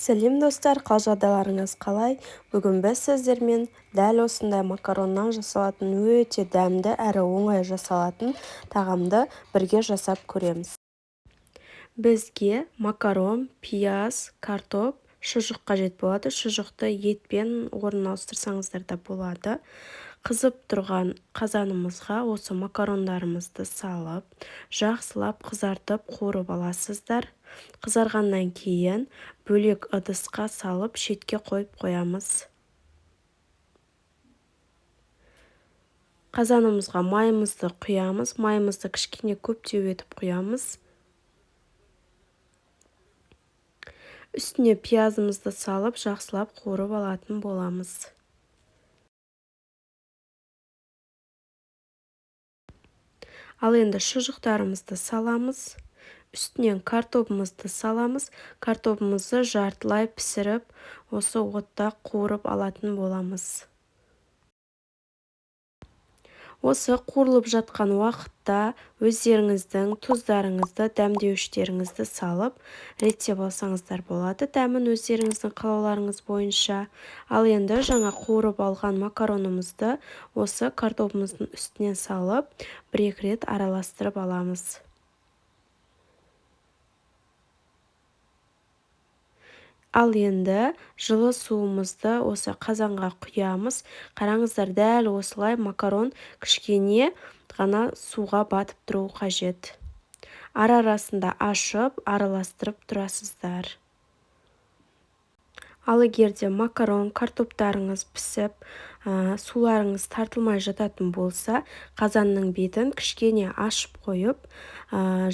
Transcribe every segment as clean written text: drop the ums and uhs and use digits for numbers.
Сәлем достар, қал-жағдайларыңыз қалай? Бүгін біз сіздермен дәл осындай макароннан жасалатын өте дәмді әрі оңай жасалатын тағамды бірге жасап көреміз. Бізге макарон, пияз, картоп, шұжық қажет болады. Шұжықты етпен орнына ауыстырсаңыздар да болады. Қызып тұрған қазанымызға осы макарондарымызды салып, жақсылап қызартып қуырып аласыздар. Қызарғаннан кейін бөлек ыдысқа салып шетке қойып қоямыз. Қазанымызға майымызды құямыз. Майымызды кішкене көптеу етіп құямыз. Үстіне пиязымызды салып жақсылап қуырып алатын боламыз. Ал енді шұжықтарымызды саламыз. Үстінен картопымызды саламыз. Картопымызды жартылай пісіріп, осы отта қуырып алатын боламыз. Осы қуырылып жатқан уақытта өздеріңіздің тұздарыңызды, дәмдеуіштеріңізді салып, реттеп алсаңыздар болады. Дәмін өздеріңіздің қалауларыңыз бойынша. Ал енді жаңа қуырып алған макаронымызды осы картопымыздың үстінен салып, бір-екі рет араластырып аламыз. Ал енді жылы суымызды осы қазанға құямыз. Қараңыздар, дәл осылай макарон кішкене ғана суға батып тұру қажет. Ара-арасында ашып, араластырып тұрасыздар. Ал егерде макарон, картоптарыңыз пісіп, суларыңыз тартылмай жататын болса, қазанның бетін кішкене ашып қойып,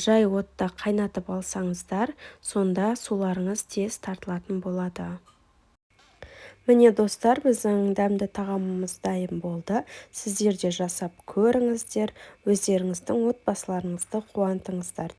жай отта қайнатып алсаңыздар, сонда суларыңыз тез тартылатын болады. Міне достар, біздің дәмді тағамымыз дайын болды. Сіздер де жасап көріңіздер, өздеріңіздің отбасыларыңызды қуантыңыздар.